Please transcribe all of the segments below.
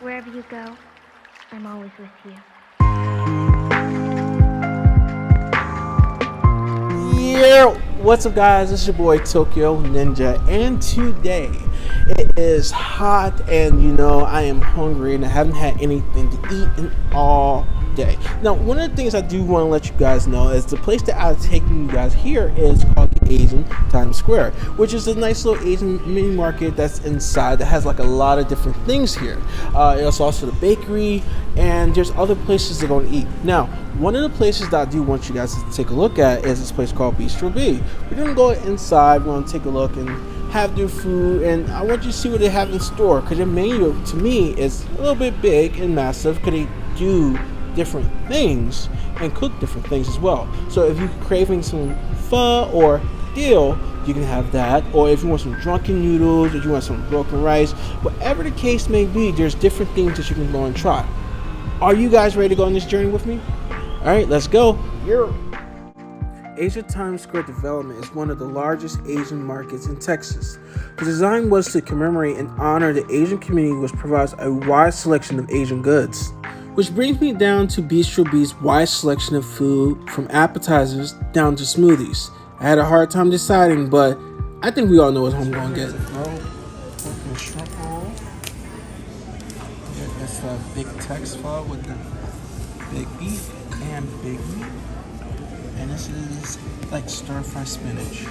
Wherever you go, I'm always with you. Yeah, what's up, guys? It's your boy Tokyo Ninja, and today it is hot, and I am hungry, and I haven't had anything to eat in all day. Now, one of the things I do want to let you guys know is the place that I'm taking you guys here is called the Asian Times Square, which is a nice little Asian mini market that's inside that has like a lot of different things here. It's also the bakery, and there's other places to go and eat. Now, one of the places that I do want you guys to take a look at is this place called Bistro B. We're gonna go inside, we're gonna take a look and have their food, and I want you to see what they have in store, because their menu to me is a little bit big and massive, because they do different things and cook different things as well. So if you're craving some pho or deal, you can have that. Or if you want some drunken noodles, if you want some broken rice, whatever the case may be, there's different things that you can go and try. Are you guys ready to go on this journey with me? All right, let's go. Asia Times Square development is one of the largest Asian markets in Texas. The design was to commemorate and honor the Asian community, which provides a wide selection of Asian goods. Which brings me down to Bistro B's wide selection of food, from appetizers down to smoothies. I had a hard time deciding, but I think we all know what I'm going to get. Shrimp roll. It's a big Tex pho with the big beef and big meat. And this is like stir fry spinach.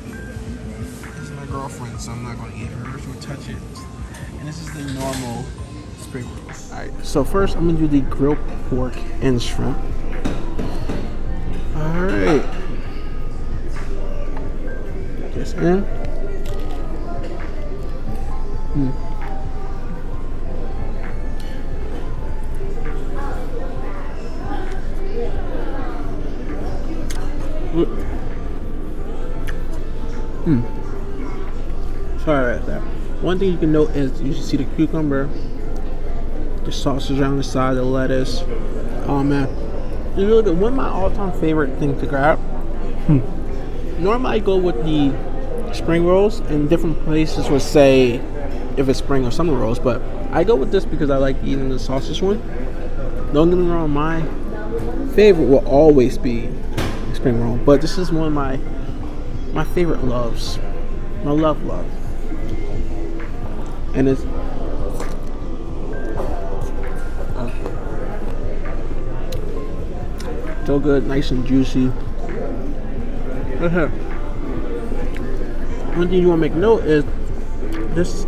This is my girlfriend, so I'm not going to eat hers or touch it. And this is the normal spring rolls. Alright, so first I'm going to do the grilled pork and shrimp. Alright. This in. Sorry about that. One thing you can note is you should see the cucumber, the sausage around the side, the lettuce. Oh man, it's really good. One of my all-time favorite things to grab. Normally I go with the spring rolls, and different places would say if it's spring or summer rolls, but I go with this because I like eating the sausage one. Don't get me wrong, my favorite will always be spring roll, but this is one of my favorite loves. My love. And it's so good, nice and juicy. One thing you want to make note is this is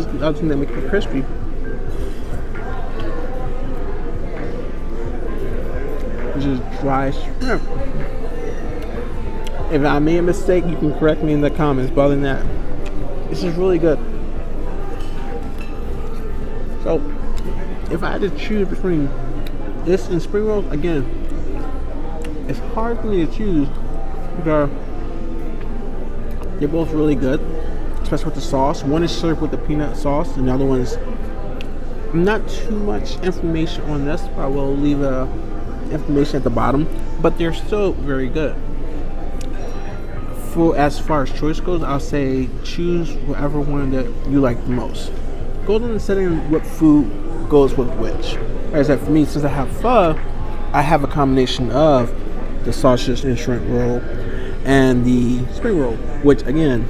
the other thing that makes it crispy. This is dry shrimp. If I made a mistake, you can correct me in the comments. But other than that, this is really good. So, if I had to choose between this and spring rolls, again, it's hard for me to choose because they're both really good, especially with the sauce. One is served with the peanut sauce, and the other one is not too much information on this, but I will leave information at the bottom. But they're still very good. As far as choice goes, I'll say choose whatever one that you like the most. Go on and set in what food goes with which. As for me, since I have pho, I have a combination of the sausage and shrimp roll and the spring roll, which again,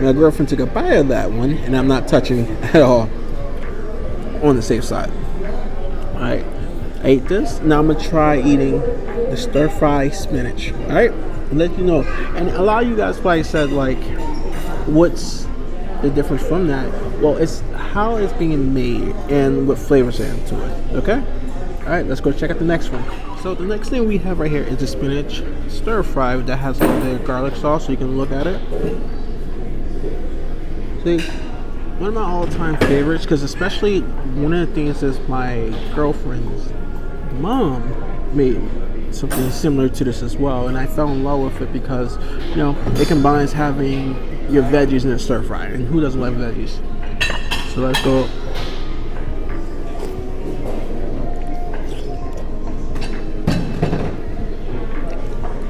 my girlfriend took a bite of that one, and I'm not touching at all, on the safe side. Alright, I ate this. Now I'm going to try eating the stir fry spinach. Alright, let you know. And a lot of you guys probably said, like, what's the difference from that? Well, it's how it's being made and what flavors are into it. Okay? Alright, let's go check out the next one. So the next thing we have right here is the spinach stir fry that has a little bit of garlic sauce, so you can look at it. See, one of my all-time favorites, because especially one of the things is my girlfriend's mom made something similar to this as well, and I fell in love with it because it combines having your veggies in a stir fry, and who doesn't love veggies? So let's go.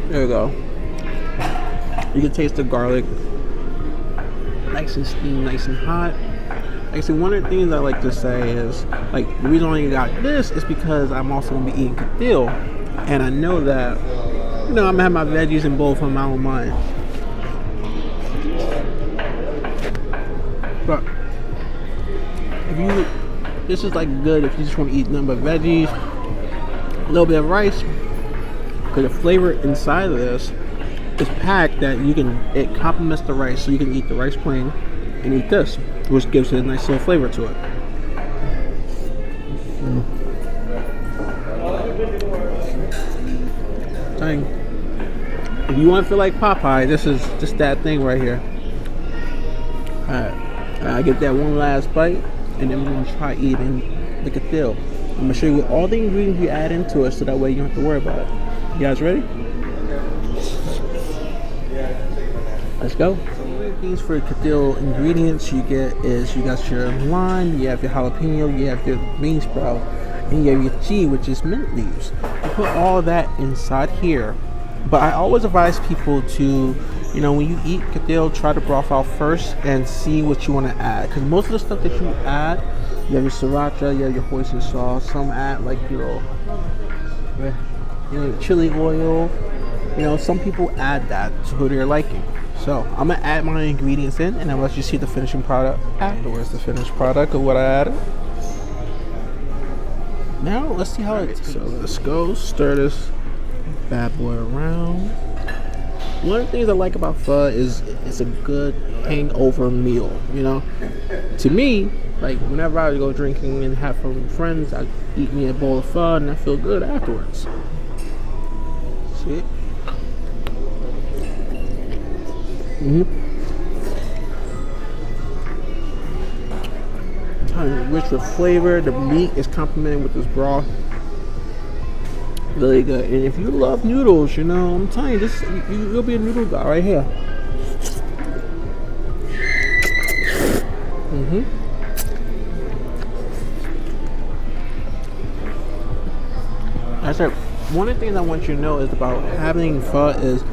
There we go. You can taste the garlic, nice and steamed, nice and hot. like I said, one of the things I like to say is, like, the reason why you got this is because I'm also gonna be eating cathil, and I know that, you know, I'm gonna have my veggies in both of them. I don't mind. But if you, this is like good if you just want to eat nothing but veggies, a little bit of rice, because the flavor inside of this is packed that you can, it complements the rice, so you can eat the rice plain and eat this, which gives it a nice little flavor to it. Dang. If you want to feel like Popeye, this is just that thing right here. Alright, I get that one last bite, and then we're going to try eating the cathil. I'm going to show you all the ingredients you add into it, so that way you don't have to worry about it. You guys ready? Let's go. So one of the things for cathil ingredients you get is you got your lime, you have your jalapeno, you have your bean sprout, and you have your tea, which is mint leaves. You put all of that inside here. But I always advise people to, you know, when you eat cathil, try the broth out first and see what you want to add. Because most of the stuff that you add, you have your sriracha, you have your hoisin sauce, some add like, you know, chili oil. You know, some people add that to their liking. So I'm gonna add my ingredients in, and I'll let you see the finishing product afterwards. The finished product of what I added. Now let's see how it tastes. So let's go stir this bad boy around. One of the things I like about pho is it's a good hangover meal. You know, to me, like whenever I go drinking and have fun with friends, I eat me a bowl of pho and I feel good afterwards. See? Rich with flavor. The meat is complemented with this broth. Really good. And if you love noodles, you know, I'm telling you, this you'll be a noodle guy right here. That's it. One of the things I want you to know is about having pho is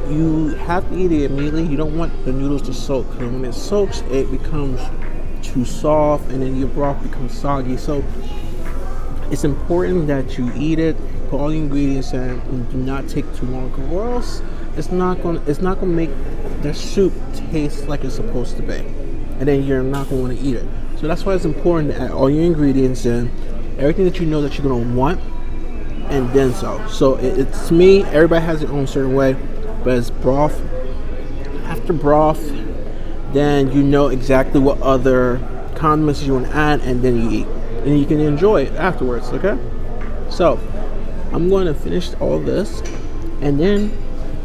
you have to eat it immediately. You don't want the noodles to soak, because when it soaks, it becomes too soft, and then your broth becomes soggy. So it's important that you eat it, put all the ingredients in, and do not take too long, or else it's not gonna make the soup taste like it's supposed to be, and then you're not gonna want to eat it. So that's why it's important to add all your ingredients in, everything that you know that you're gonna want, and then so. So it's to me, everybody has their own certain way. But it's broth. After broth, then you know exactly what other condiments you want to add, and then you eat. And you can enjoy it afterwards, okay? So, I'm going to finish all this, and then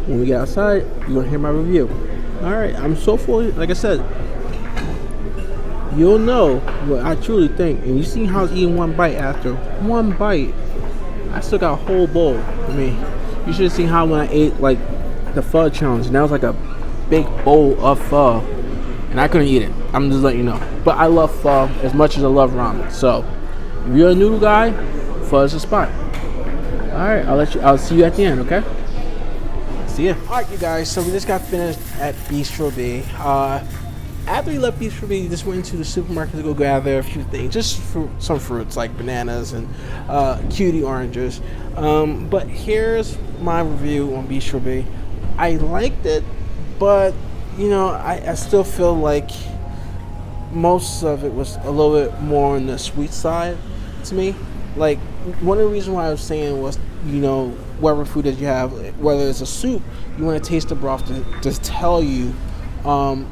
when we get outside, you're going to hear my review. Alright, I'm so full, like I said, you'll know what I truly think. And you see how I was eating one bite after. One bite, I still got a whole bowl. I mean, you should have seen how when I ate, like, the pho challenge, and that was like a big bowl of pho, and I couldn't eat it. I'm just letting you know. But I love pho as much as I love ramen. So if you're a noodle guy, pho is the spot. Alright, I'll see you at the end, okay? See ya. Alright, you guys, so we just got finished at Bistro B. After we left Bistro B, we just went into the supermarket to go gather a few things, just some fruits like bananas and cutie oranges. But here's my review on Bistro B. I liked it, but you know, I still feel like most of it was a little bit more on the sweet side to me. Like, one of the reasons why I was saying was, you know, whatever food that you have, whether it's a soup, you want to taste the broth to just tell you,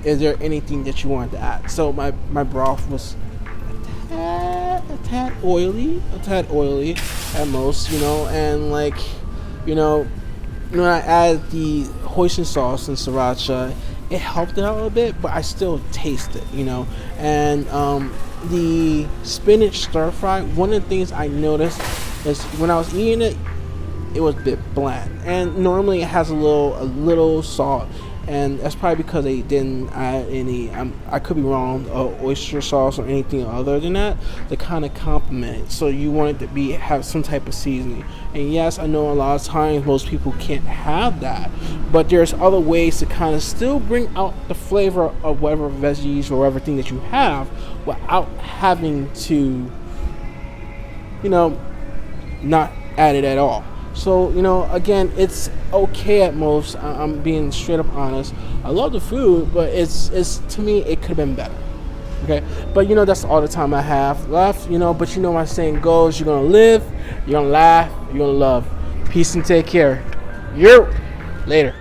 is there anything that you want to add. So my broth was a tad oily at most, you know, and like, you know, when I added the hoisin sauce and sriracha, it helped it out a little bit, but I still taste it, you know. And the spinach stir fry, one of the things I noticed is when I was eating it, it was a bit bland. And normally it has a little salt and that's probably because they didn't add any. I could be wrong. Oyster sauce or anything other than that to kind of complement it. So you want it to be have some type of seasoning. And yes, I know a lot of times most people can't have that, but there's other ways to kind of still bring out the flavor of whatever veggies or everything that you have without having to, not add it at all. So, again, it's okay at most. I'm being straight up honest. I love the food, but it's to me, it could have been better. Okay, but that's all the time I have left. But my saying goes: you're gonna live, you're gonna laugh, you're gonna love. Peace and take care. You later.